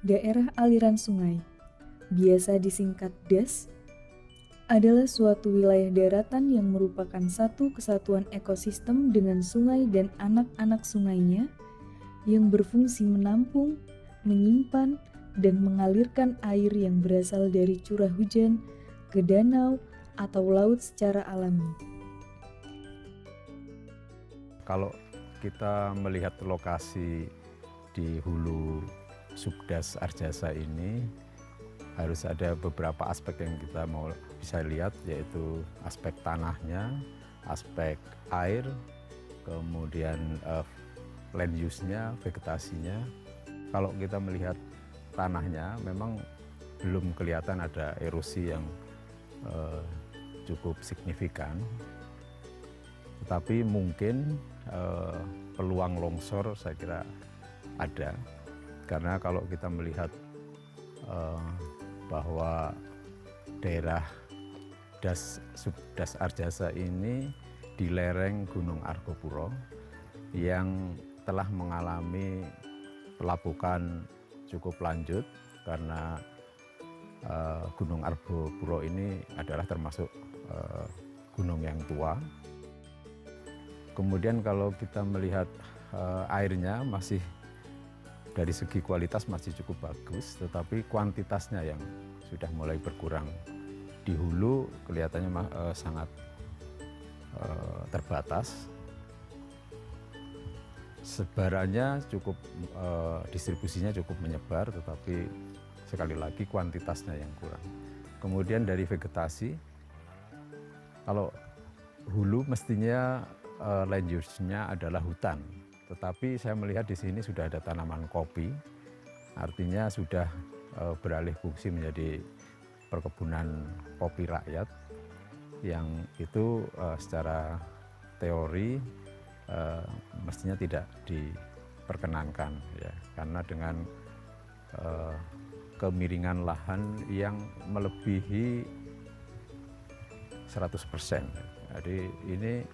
Daerah aliran sungai, biasa disingkat DAS, adalah suatu wilayah daratan yang merupakan satu kesatuan ekosistem dengan sungai dan anak-anak sungainya yang berfungsi menampung, menyimpan, dan mengalirkan air yang berasal dari curah hujan ke danau atau laut secara alami. Kalau kita melihat lokasi di hulu Subdas Arjasa ini, harus ada beberapa aspek yang kita mau bisa lihat, yaitu aspek tanahnya, aspek air, kemudian land use-nya, vegetasinya. Kalau kita melihat tanahnya, memang belum kelihatan ada erosi yang cukup signifikan, tetapi mungkin peluang longsor saya kira ada, karena kalau kita melihat bahwa daerah Subdas Arjasa ini di lereng Gunung Argopuro yang telah mengalami pelapukan cukup lanjut, karena Gunung Argopuro ini adalah termasuk gunung yang tua. Kemudian kalau kita melihat airnya masih dari segi kualitas masih cukup bagus, tetapi kuantitasnya yang sudah mulai berkurang. Di hulu kelihatannya sangat terbatas. Sebarannya cukup, distribusinya cukup menyebar, tetapi sekali lagi kuantitasnya yang kurang. Kemudian dari vegetasi, kalau hulu mestinya land use-nya adalah hutan. Tetapi saya melihat di sini sudah ada tanaman kopi, artinya sudah beralih fungsi menjadi perkebunan kopi rakyat, yang itu secara teori mestinya tidak diperkenankan, ya, karena dengan kemiringan lahan yang melebihi 100%. Jadi ini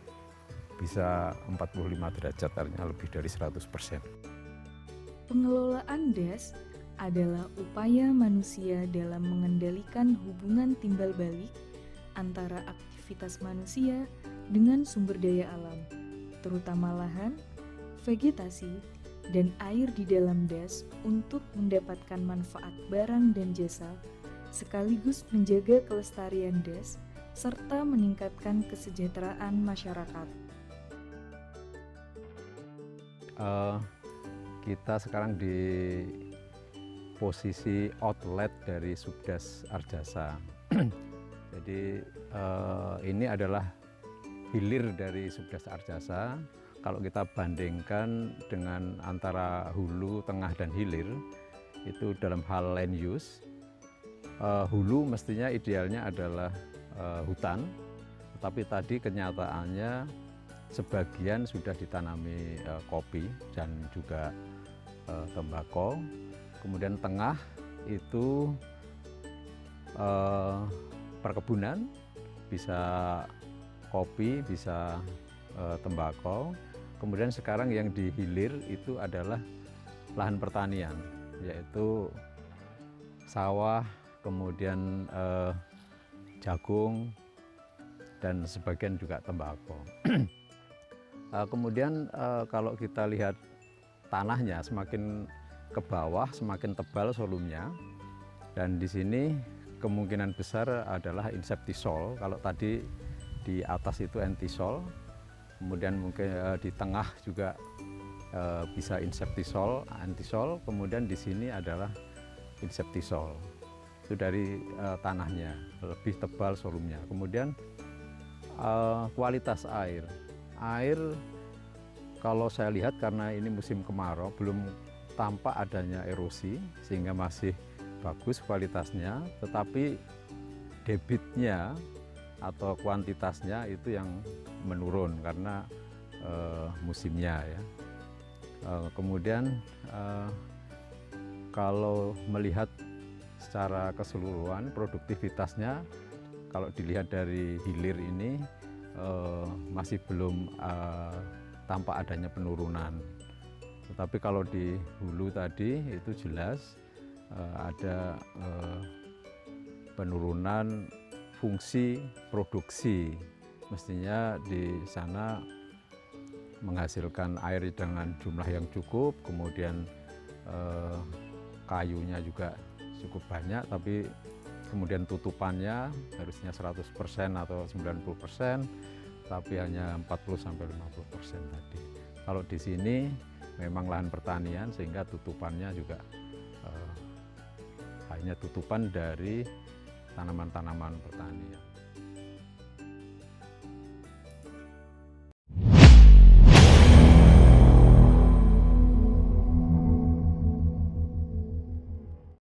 bisa 45 derajat, artinya lebih dari 100%. Pengelolaan DAS adalah upaya manusia dalam mengendalikan hubungan timbal balik antara aktivitas manusia dengan sumber daya alam, terutama lahan, vegetasi, dan air di dalam DAS untuk mendapatkan manfaat barang dan jasa, sekaligus menjaga kelestarian DAS serta meningkatkan kesejahteraan masyarakat. Kita sekarang di posisi outlet dari Subdas Arjasa. Jadi ini adalah hilir dari Subdas Arjasa. Kalau kita bandingkan dengan antara hulu, tengah, dan hilir, itu dalam hal land use, hulu mestinya idealnya adalah hutan, tetapi tadi kenyataannya sebagian sudah ditanami kopi dan juga tembakau. Kemudian tengah itu perkebunan, bisa kopi, bisa tembakau. Kemudian sekarang yang di hilir itu adalah lahan pertanian, yaitu sawah, kemudian jagung, dan sebagian juga tembakau. Kemudian kalau kita lihat tanahnya, semakin ke bawah semakin tebal solumnya, dan di sini kemungkinan besar adalah inseptisol. Kalau tadi di atas itu entisol, kemudian mungkin di tengah juga bisa inseptisol, antisol, kemudian di sini adalah inseptisol. Itu dari tanahnya, lebih tebal solumnya. Kemudian kualitas air. Air kalau saya lihat, karena ini musim kemarau, belum tampak adanya erosi, sehingga masih bagus kualitasnya, tetapi debitnya atau kuantitasnya itu yang menurun karena musimnya, ya. Kemudian kalau melihat secara keseluruhan produktivitasnya, kalau dilihat dari hilir ini masih belum tampak adanya penurunan. Tetapi kalau di hulu tadi itu jelas ada penurunan fungsi produksi. Mestinya di sana menghasilkan air dengan jumlah yang cukup, kemudian kayunya juga cukup banyak, tapi kemudian tutupannya harusnya 100% atau 90%, tapi hanya 40-50% tadi. Kalau di sini memang lahan pertanian sehingga tutupannya juga hanya tutupan dari tanaman-tanaman pertanian.